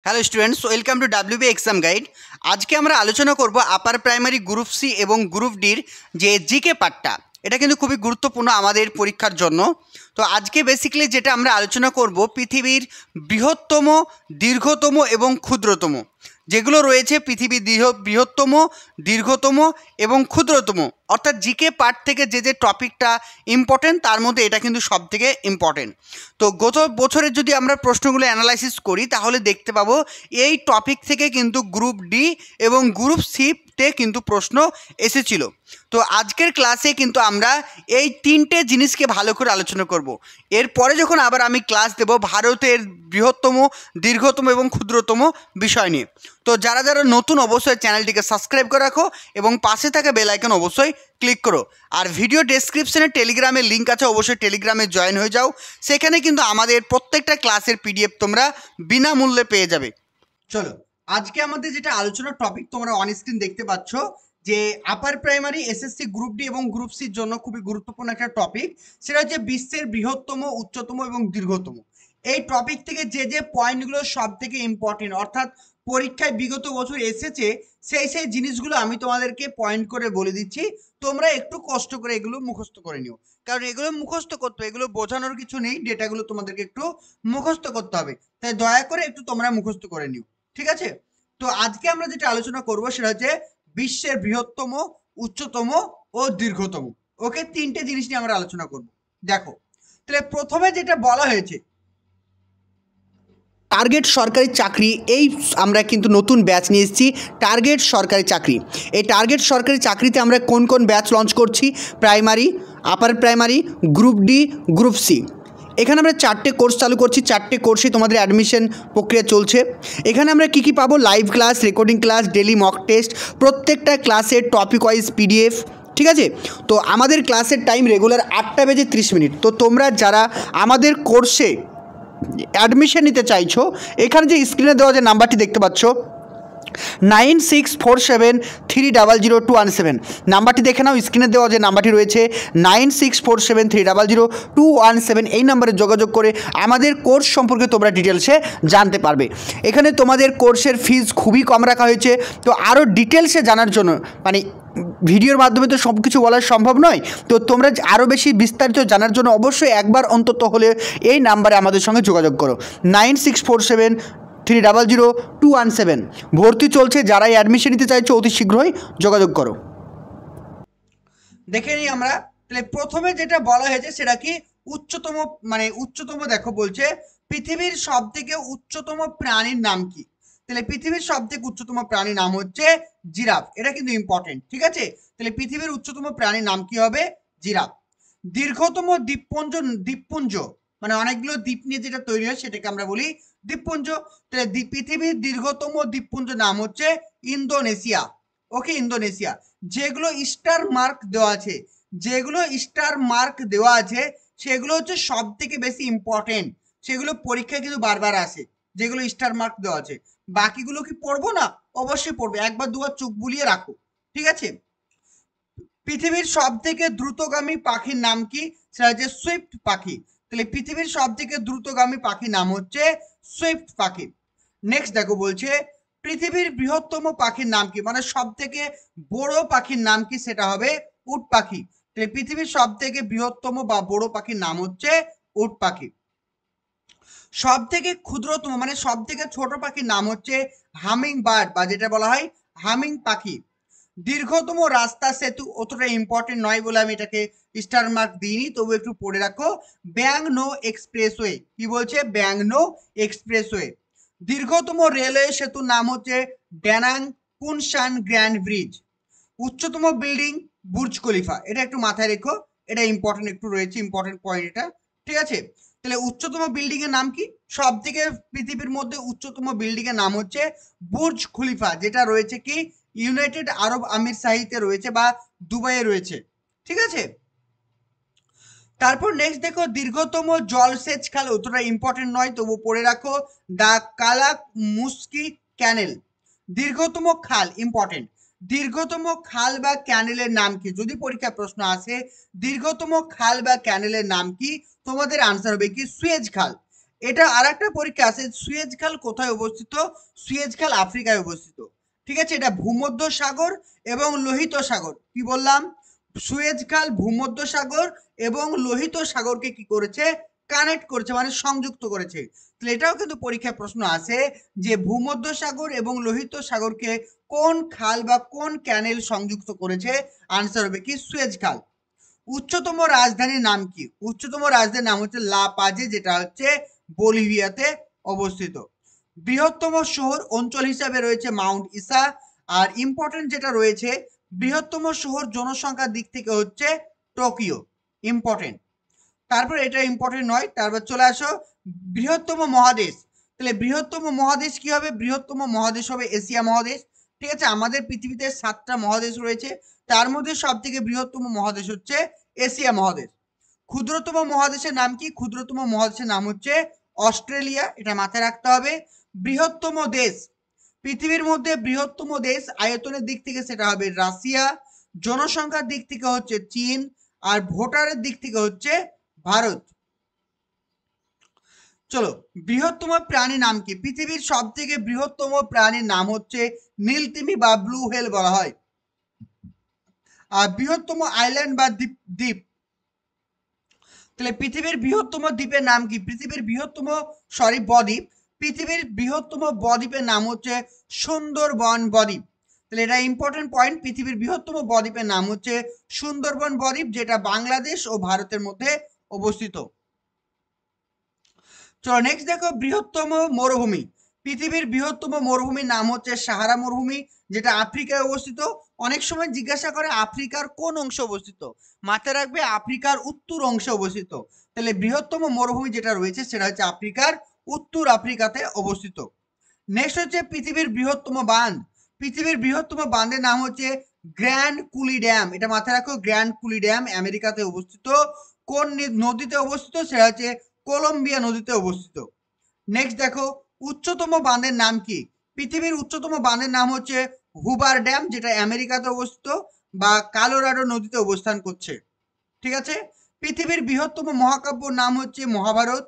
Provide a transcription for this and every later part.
Hello students, welcome to WB exam guide. আজকে আমরা আলোচনা করব আপার প্রাইমারি গ্রুপ সি এবং গ্রুপ ডির যে জিকে পার্টটা, এটা কিন্তু খুবই গুরুত্বপূর্ণ আমাদের পরীক্ষার জন্য। তো আজকে বেসিক্যালি যেটা আমরা আলোচনা করব পৃথিবীর বৃহত্তম, দীর্ঘতম এবং ক্ষুদ্রতম যেগুলো রয়েছে, পৃথিবীর বৃহত্তম, দীর্ঘতম এবং ক্ষুদ্রতম, অর্থাৎ জিকে পার্ট থেকে যে যে টপিকটা ইম্পর্টেন্ট তার মধ্যে এটা কিন্তু সব থেকে ইম্পর্টেন্ট। তো গত বছরের যদি আমরা প্রশ্নগুলো অ্যানালাইসিস করি তাহলে দেখতে পাবো এই টপিক থেকে কিন্তু গ্রুপ ডি এবং গ্রুপ সিতে কিন্তু প্রশ্ন এসেছিল। তো আজকের ক্লাসে কিন্তু আমরা এই তিনটে জিনিসকে ভালো করে আলোচনা করব। এরপরে যখন আবার আমি ক্লাস দেব ভারতের বৃহত্তম, দীর্ঘতম এবং ক্ষুদ্রতম বিষয় নিয়ে। তো যারা যারা নতুন অবশ্যই চ্যানেলটিকে সাবস্ক্রাইব করে রাখো এবং পাশে থাকা বেল আইকন অবশ্যই ক্লিক করো। আর ভিডিও ডেসক্রিপশনে টেলিগ্রামের লিঙ্ক আছে, অবশ্যই টেলিগ্রামে জয়েন হয়ে যাও। সেখানে কিন্তু আমাদের প্রত্যেকটা ক্লাসের পিডিএফ তোমরা বিনামূল্যে পেয়ে যাবে। চলো, আজকে আমাদের যেটা আলোচনার টপিক তোমরা অন স্ক্রিন দেখতে পাচ্ছ যে upper primary SSC group D এবং গ্রুপ সির জন্য খুবই গুরুত্বপূর্ণ একটা টপিক, সেটা হচ্ছে বিশ্বের বৃহত্তম, উচ্চতম এবং দীর্ঘতম। এই টপিক থেকে যে যে পয়েন্টগুলো সব থেকে ইম্পর্টেন্ট, অর্থাৎ পরীক্ষায় বিগত বছর এসেছে, সেই জিনিসগুলো আমি তোমাদেরকে পয়েন্ট করে বলে দিচ্ছি। তোমরা একটু কষ্ট করে এগুলো মুখস্থ করে নিও, কারণ এগুলো মুখস্থ করতে, এগুলো বোঝানোর কিছু নেই, ডেটাগুলো তোমাদেরকে একটু মুখস্থ করতে হবে, তাই দয়া করে একটু তোমরা মুখস্থ করে নিও, ঠিক আছে? তো আজকে আমরা যেটা আলোচনা করব সেটা হচ্ছে বিশ্বের বৃহত্তম, উচ্চতম ও দীর্ঘতম। ওকে, তিনটে জিনিস নিয়ে আমরা আলোচনা করব। দেখো, তাহলে প্রথমে যেটা বলা হয়েছে টার্গেট সরকারি চাকরি, এই আমরা কিন্তু নতুন ব্যাচ নিয়ে এসেছি, টার্গেট সরকারি চাকরি। এই টার্গেট সরকারি চাকরিতে আমরা কোন কোন ব্যাচ লঞ্চ করছি? Primary, upper primary, group D, group C. এখানে আমরা 4টে কোর্স চালু করছি, 4টে কোর্সে তোমাদের অ্যাডমিশন প্রক্রিয়া চলছে। এখানে আমরা কী কী পাবো? Live class, recording class, daily mock test, প্রত্যেকটা ক্লাসের টপিক ওয়াইজ পিডিএফ, ঠিক আছে? তো আমাদের ক্লাসের টাইম রেগুলার 8টা বেজে 30 মিনিট। তো তোমরা যারা আমাদের কোর্সে অ্যাডমিশন নিতে চাইছো, এখানে যে স্ক্রিনে দেওয়া যে নাম্বারটি দেখতে পাচ্ছ 9647300217, নাম্বারটি দেখে নাও। স্ক্রিনে দেওয়া যে নাম্বারটি রয়েছে 9647300217, এই নাম্বারে যোগাযোগ করে আমাদের কোর্স সম্পর্কে তোমরা ডিটেলসে জানতে পারবে। এখানে তোমাদের কোর্সের ফিজ খুবই কম রাখা হয়েছে। তো আরও ডিটেলসে জানার জন্য, মানে ভিডিওর মাধ্যমে তো সব কিছু বলা সম্ভব নয়, তো তোমরা আরও বেশি বিস্তারিত জানার জন্য অবশ্যই একবার অন্তত হলে এই নাম্বারে আমাদের সঙ্গে যোগাযোগ করো, 9647300217। ভর্তি চলছে, যারাই অ্যাডমিশন নিতে চাইছো অতি শীঘ্রই যোগাযোগ করো। দেখে নিই আমরা, তাহলে প্রথমে যেটা বলা হয়েছে সেটা কি? উচ্চতম, মানে উচ্চতম, দেখো বলছে পৃথিবীর সব থেকে উচ্চতম প্রাণীর নাম কি? তাহলে পৃথিবীর সব থেকে উচ্চতম প্রাণীর নাম হচ্ছে জিরাফ। এটা কিন্তু ইম্পর্টেন্ট, ঠিক আছে? তাহলে পৃথিবীর উচ্চতম প্রাণীর নাম কি হবে? জিরাফ। দীর্ঘতম দ্বীপপুঞ্জ, দ্বীপপুঞ্জ মানে অনেকগুলো দ্বীপ নিয়ে যেটা তৈরি হয় সেটাকে আমরা বলি দ্বীপপুঞ্জ। তাহলে পৃথিবীর দীর্ঘতম দ্বীপপুঞ্জ নাম হচ্ছে ইন্দোনেশিয়া। ওকে, ইন্দোনেশিয়া। যেগুলো স্টার মার্ক দেওয়া আছে, যেগুলো স্টার মার্ক দেওয়া আছে সেগুলো হচ্ছে সব থেকে বেশি ইম্পর্টেন্ট, সেগুলো পরীক্ষায় কিন্তু বারবার আসে, যেগুলো স্টার মার্ক দেওয়া আছে। বাকিগুলো কি পড়বো না? অবশ্যই পড়বে, একবার দুবার চোখ বুলিয়ে রাখো, ঠিক আছে? পৃথিবীর সব থেকে দ্রুতগামী পাখির নাম কি? সেটা হচ্ছে সুইফট পাখি। তাহলে পৃথিবীর সব থেকে দ্রুতগামী পাখির নাম হচ্ছে সুইফট পাখি। নেক্সট দেখো, বলছে পৃথিবীর বৃহত্তম পাখির নাম কি, মানে সব থেকে বড় পাখির নাম কি? সেটা হবে উট পাখি। তাহলে পৃথিবীর সব থেকে বৃহত্তম বা বড় পাখির নাম হচ্ছে উট পাখি। সব থেকে ক্ষুদ্রতম, মানে সব থেকে ছোট পাখির নাম হচ্ছে হামিং বার্ড, বা যেটা বলা হয় হামিং পাখি। দীর্ঘতম রাস্তা সেতু অতটা ইম্পর্টেন্ট নয় বলে আমি এটাকে স্টার মার্ক দিইনি, তবু একটু পড়ে রাখো, ব্যাংনো এক্সপ্রেসওয়ে। কি বলছে? ব্যাংনো এক্সপ্রেসওয়ে। দীর্ঘতম রেলওয়ে সেতুর নাম হচ্ছে ড্যানাং কুনশান গ্র্যান্ড ব্রিজ। উচ্চতম বিল্ডিং বুর্জ খলিফা। এটা একটু মাথায় রেখো, এটা ইম্পর্টেন্ট একটু রয়েছে, ইম্পর্টেন্ট পয়েন্ট এটা, ঠিক আছে? তাহলে উচ্চতম বিল্ডিং এর নাম কি? সব থেকে পৃথিবীর মধ্যে উচ্চতম বিল্ডিং এর নাম হচ্ছে বুর্জ খলিফা, যেটা রয়েছে কি ইউনাইটেড আরব আমির শাহিতে রয়েছে বা দুবাইয়ে রয়েছে, ঠিক আছে? তারপর নেক্সট দেখো, দীর্ঘতম জলসেচ খাল, অতটা ইম্পর্টেন্ট নয় তবু পড়ে রাখো, দা কালাক মুস্কি ক্যানেল। দীর্ঘতম খাল ইম্পর্টেন্ট। দীর্ঘতম খাল বা ক্যানেলের নাম কি? যদি পরীক্ষায় প্রশ্ন আসে দীর্ঘতম খাল বা ক্যানেলের নাম কি, তোমাদের আনসার হবে কি? সুয়েজ খাল। এটা আর একটা পরীক্ষা আছে, সুয়েজ খাল কোথায় অবস্থিত? সুয়েজ খাল আফ্রিকায় অবস্থিত। ঠিক আছে, এটা ভূমধ্য সাগর এবং লোহিত সাগর, কি বললাম? সুয়েজ খাল ভূমধ্য সাগর এবং লোহিত সাগরকে কি করেছে? কানেক্ট করেছে, মানে সংযুক্ত করেছে। তাহলে এটাও কিন্তু পরীক্ষায় প্রশ্ন আসে যে ভূমধ্য সাগর এবং লোহিত সাগরকে কোন খাল বা কোন ক্যানেল সংযুক্ত করেছে? আনসার হবে কি? সুয়েজ খাল। উচ্চতম রাজধানীর নাম কি? উচ্চতম রাজধানীর নাম হচ্ছে লা পাজে, যেটা হচ্ছে বলিভিয়াতে অবস্থিত। বৃহত্তম শহর অঞ্চল হিসাবে রয়েছে মাউন্ট ইসা। আর ইম্পর্টেন্ট যেটা রয়েছে, বৃহত্তম শহর জনসংখ্যার দিক থেকে হচ্ছে টোকিও। ইম্পর্টেন্ট। তারপর এটা ইম্পর্টেন্ট নয়, তারপর চলে আসো বৃহত্তম মহাদেশ। তাহলে বৃহত্তম মহাদেশ কি হবে? বৃহত্তম মহাদেশ হবে এশিয়া মহাদেশ। ঠিক আছে, আমাদের পৃথিবীতে 7টা মহাদেশ রয়েছে, তার মধ্যে সব থেকে বৃহত্তম মহাদেশ হচ্ছে এশিয়া মহাদেশ। ক্ষুদ্রতম মহাদেশের নাম কি? ক্ষুদ্রতম মহাদেশের নাম হচ্ছে অস্ট্রেলিয়া, এটা মাথায় রাখতে হবে। বৃহত্তম দেশ, পৃথিবীর মধ্যে বৃহত্তম দেশ আয়তনের দিক থেকে সেটা হবে রাশিয়া। জনসংখ্যার দিক থেকে হচ্ছে চীন। আর ভোটারের দিক থেকে হচ্ছে ভারত। চলো, বৃহত্তম প্রাণীর নাম কি? পৃথিবীর সব থেকে বৃহত্তম প্রাণীর নাম হচ্ছে নীলতিমি বা ব্লু হেল বলা হয়। আর বৃহত্তম আইল্যান্ড বা দ্বীপ দ্বীপ, তাহলে পৃথিবীর বৃহত্তম দ্বীপের নাম কি? পৃথিবীর বৃহত্তম বদ্বীপ, পৃথিবীর বৃহত্তম বদ্বীপের নাম হচ্ছে সুন্দরবন বদ্বীপ। তাহলে এটা ইম্পর্টেন্ট পয়েন্ট, পৃথিবীর বৃহত্তম বদ্বীপের নাম হচ্ছে সুন্দরবন বদ্বীপ, যেটা বাংলাদেশ ও ভারতের মধ্যে অবস্থিত। চলো নেক্সট দেখো, বৃহত্তম মরুভূমি। পৃথিবীর বৃহত্তম মরুভূমির নাম হচ্ছে সাহারা মরুভূমি, যেটা আফ্রিকায় অবস্থিত। অনেক সময় জিজ্ঞাসা করে আফ্রিকার কোন অংশে অবস্থিত? মাথায় রাখবে আফ্রিকার উত্তর অংশে অবস্থিত। তাহলে বৃহত্তম মরুভূমি যেটা রয়েছে সেটা হচ্ছে আফ্রিকার উত্তর আফ্রিকাতে অবস্থিত। নেক্সট হচ্ছে পৃথিবীর বৃহত্তম বাঁধ। পৃথিবীর বৃহত্তম বাঁধের নাম হচ্ছে গ্র্যান্ড কুলি ড্যাম, এটা মাথায় রাখো, গ্র্যান্ড কুলি ড্যাম আমেরিকাতে অবস্থিত। কোন নদীতে অবস্থিত? সেটা হচ্ছে কলম্বিয়া নদীতে অবস্থিত। নেক্সট দেখো, উচ্চতম বাঁধের নাম কি? পৃথিবীর উচ্চতম বাঁধের নাম হচ্ছে হুবার ড্যাম, যেটা আমেরিকাতে অবস্থিত বা কালোরাডো নদীতে অবস্থান করছে। ঠিক আছে, পৃথিবীর বৃহত্তম মহাকাব্যর নাম হচ্ছে মহাভারত।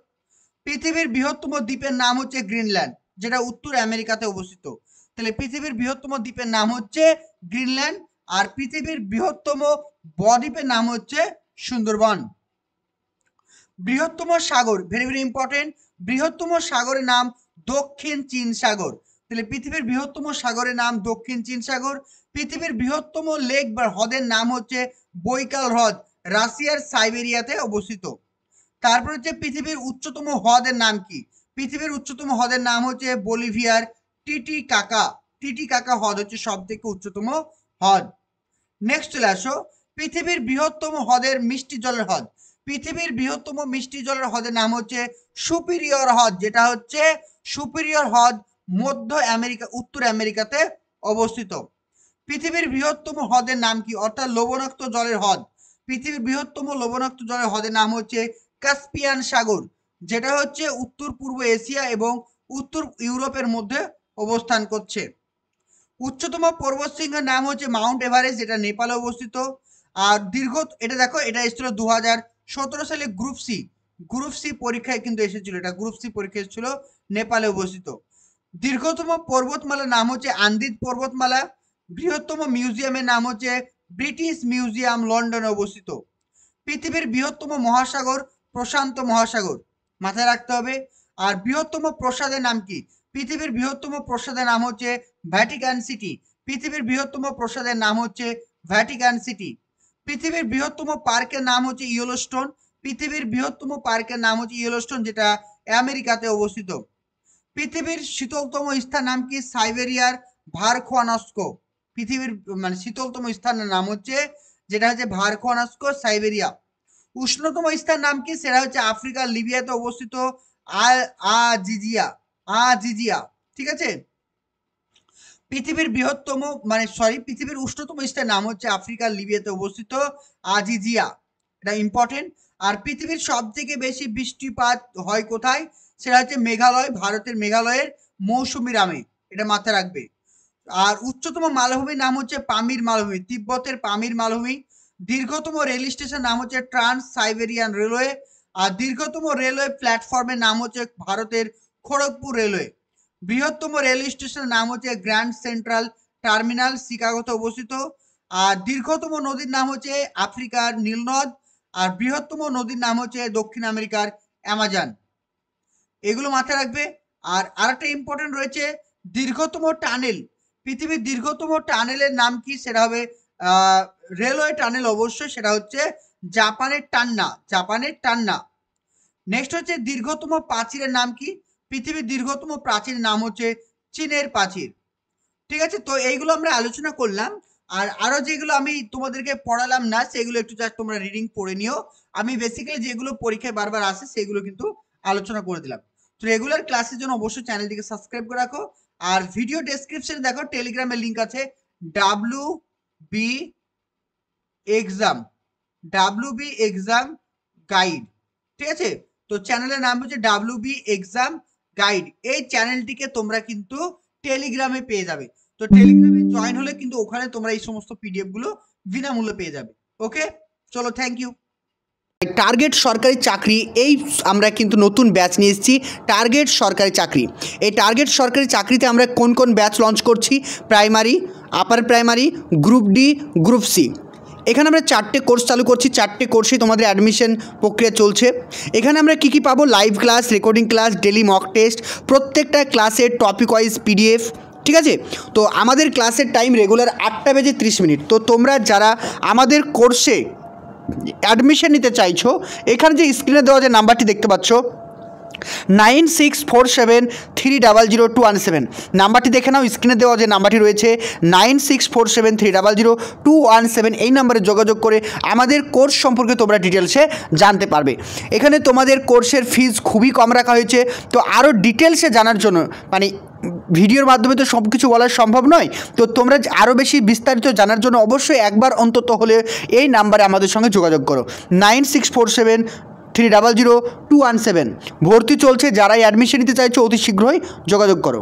পৃথিবীর বৃহত্তম দ্বীপের নাম হচ্ছে গ্রিনল্যান্ড, যেটা উত্তর আমেরিকাতে অবস্থিত। তাহলে পৃথিবীর বৃহত্তম দ্বীপের নাম হচ্ছে গ্রিনল্যান্ড। আর পৃথিবীর বৃহত্তম বদ্বীপের নাম হচ্ছে সুন্দরবন। বৃহত্তম সাগর, ভেরি ভেরি ইম্পর্টেন্ট, বৃহত্তম সাগরের নাম দক্ষিণ চীন সাগর। তাহলে পৃথিবীর বৃহত্তম সাগরের নাম দক্ষিণ চীন সাগর। পৃথিবীর বৃহত্তম লেক বা হ্রদের নাম হচ্ছে বৈকাল হ্রদ, রাশিয়ার সাইবেরিয়াতে অবস্থিত। তারপর হচ্ছে পৃথিবীর উচ্চতম হ্রদের নাম কি? পৃথিবীর উচ্চতম হ্রদের নাম হচ্ছে বলিভিয়ার টিটিকাকা। টিটিকাকা হ্রদ হচ্ছে সব থেকে উচ্চতম হ্রদ। নেক্সট চলে আসো, পৃথিবীর বৃহত্তম হ্রদের মিষ্টি জলের হ্রদ। পৃথিবীর বৃহত্তম মিষ্টি জলের হ্রদের নাম হচ্ছে সুপিরিয়র হ্রদ, যেটা হচ্ছে সুপিরিয়র হ্রদ মধ্য আমেরিকা, উত্তর আমেরিকাতে অবস্থিত। পৃথিবীর বৃহত্তম হ্রদের নাম কি? অর্থাৎ লবণাক্ত জলের হ্রদ। পৃথিবীর বৃহত্তম লবণাক্ত জলের হ্রদের নাম হচ্ছে কাস্পিয়ান সাগর, যেটা হচ্ছে উত্তর পূর্ব এশিয়া এবং উত্তর ইউরোপের মধ্যে অবস্থান করছে। উচ্চতম পর্বতশৃঙ্গের নাম হচ্ছে মাউন্ট এভারেস্ট, যেটা নেপালে অবস্থিত। আর এটা দেখো, এটা এসেছিল 2017 সালে গ্রুপ সি পরীক্ষায় কিন্তু এসেছিল, এটা গ্রুপ সি পরীক্ষা এসেছিল, নেপালে অবস্থিত। দীর্ঘতম পর্বতমালার নাম হচ্ছে আন্দিজ পর্বতমালা। বৃহত্তম মিউজিয়ামের নাম হচ্ছে ব্রিটিশ মিউজিয়াম, লন্ডনে অবস্থিত। পৃথিবীর বৃহত্তম মহাসাগর প্রশান্ত মহাসাগর, মাথায় রাখতে হবে। আর বৃহত্তম প্রসাদের নাম কি? পৃথিবীর বৃহত্তম প্রসাদের নাম হচ্ছে ভ্যাটিকান সিটি। পৃথিবীর বৃহত্তম প্রসাদের নাম হচ্ছে ভ্যাটিকান সিটি। পৃথিবীর বৃহত্তম পার্কের নাম হচ্ছে ইয়েলোস্টোন। পৃথিবীর বৃহত্তম পার্কের নাম হচ্ছে ইয়েলোস্টোন, যেটা আমেরিকাতে অবস্থিত। পৃথিবীর শীতলতম স্থান নাম কি? সাইবেরিয়ার ভারখোয়ানস্কো। পৃথিবীর মানে শীতলতম স্থানের নাম হচ্ছে, যেটা হচ্ছে ভারখোয়ানস্কো, সাইবেরিয়া। উষ্ণতম স্থান নাম কি? সেটা হচ্ছে আফ্রিকার লিবিয়াতে অবস্থিত আজিজিয়া। আজিজিয়া, ঠিক আছে। পৃথিবীর বৃহত্তম পৃথিবীর উষ্ণতম স্থানের নাম হচ্ছে আফ্রিকার লিবিয়াতে অবস্থিত আজিজিয়া, এটা ইম্পর্টেন্ট। আর পৃথিবীর সব থেকে বেশি বৃষ্টিপাত হয় কোথায়? সেটা হচ্ছে মেঘালয়, ভারতের মেঘালয়ের মৌসুমী রামে, এটা মাথায় রাখবে। আর উচ্চতম মালভূমির নাম হচ্ছে পামির মালভূমি, তিব্বতের পামির মালভূমি। দীর্ঘতম রেল স্টেশন নাম হচ্ছে ট্রান্স সাইবেরিয়ান রেলওয়ে। আর দীর্ঘতম রেলওয়ে প্ল্যাটফর্মের নাম হচ্ছে ভারতের খড়গপুর রেলওয়ে। বৃহত্তম রেলওয়ে স্টেশনের নাম হচ্ছে গ্র্যান্ড সেন্ট্রাল টার্মিনাল, শিকাগোতে অবস্থিত। আর দীর্ঘতম নদীর নাম হচ্ছে আফ্রিকার নীলনদ। আর বৃহত্তম নদীর নাম হচ্ছে দক্ষিণ আমেরিকার অ্যামাজন। এগুলো মাথায় রাখবে। আর আরেকটা ইম্পর্টেন্ট রয়েছে দীর্ঘতম টানেল। পৃথিবীর দীর্ঘতম টানেলের নাম কি? সেটা হবে রেলওয়ে টানেল, অবশ্যই সেটা হচ্ছে জাপানের টান্না, জাপানের টান্না। নেক্সট হচ্ছে দীর্ঘতম প্রাচীরের নাম কি? পৃথিবীর দীর্ঘতম প্রাচীরের নাম হচ্ছে চীনের প্রাচীর। ঠিক আছে, তো এইগুলো আমরা আলোচনা করলাম। আর আরো যেগুলো আমি তোমাদেরকে পড়ালাম না সেগুলো একটু জাস্ট তোমরা রিডিং পড়ে নিও। আমি বেসিক্যালি যেগুলো পরীক্ষায় বারবার আসে সেগুলো কিন্তু আলোচনা করে দিলাম। তো রেগুলার ক্লাসের জন্য অবশ্যই চ্যানেলটিকে সাবস্ক্রাইব করে রাখো। আর ভিডিও ডেসক্রিপশনে দেখো টেলিগ্রামের লিঙ্ক আছে, WB এক্সাম গাইড। ঠিক আছে, তো চ্যানেলের নাম হচ্ছে WB এক্সাম গাইড। এই চ্যানেলটিকে তোমরা কিন্তু টেলিগ্রামে পেয়ে যাবে। তো টেলিগ্রামে জয়েন হলে কিন্তু ওখানে তোমরা এই সমস্ত পিডিএফ গুলো বিনামূল্যে পেয়ে যাবে। ওকে, চলো, থ্যাংক ইউ। টার্গেট সরকারি চাকরি, এই আমরা কিন্তু নতুন ব্যাচ নিয়ে এসেছি, টার্গেট সরকারি চাকরি। এই টার্গেট সরকারি চাকরিতে আমরা কোন কোন ব্যাচ লঞ্চ করছি? Primary, upper primary, group D, group C. এখানে আমরা 4টে কোর্স চালু করছি, 4টে কোর্সে তোমাদের অ্যাডমিশন প্রক্রিয়া চলছে। এখানে আমরা কী কী পাবো? Live class, recording class, daily mock test, প্রত্যেকটা ক্লাসের টপিক ওয়াইজ পিডিএফ। ঠিক আছে, তো আমাদের ক্লাসের টাইম রেগুলার 8টা বেজে 30 মিনিট। তো তোমরা যারা আমাদের কোর্সে অ্যাডমিশন নিতে চাইছো, এখানে যে স্ক্রিনে দেওয়া যে নাম্বারটি দেখতে পাচ্ছ 9647300217, নাম্বারটি দেখে নাও। স্ক্রিনে দেওয়া যে নাম্বারটি রয়েছে 9647300217, এই নাম্বারে যোগাযোগ করে আমাদের কোর্স সম্পর্কে তোমরা ডিটেলসে জানতে পারবে। এখানে তোমাদের কোর্সের ফিজ খুবই কম রাখা হয়েছে। তো আরও ডিটেলসে জানার জন্য, মানে ভিডিওর মাধ্যমে তো সব কিছু বলা সম্ভব নয়, তো তোমরা আরও বেশি বিস্তারিত জানার জন্য অবশ্যই একবার অন্তত হলে এই নাম্বারে আমাদের সঙ্গে যোগাযোগ করো, 9647300217। ভর্তি চলছে, যারাই অ্যাডমিশন নিতে চাইছো অতি শীঘ্রই যোগাযোগ করো।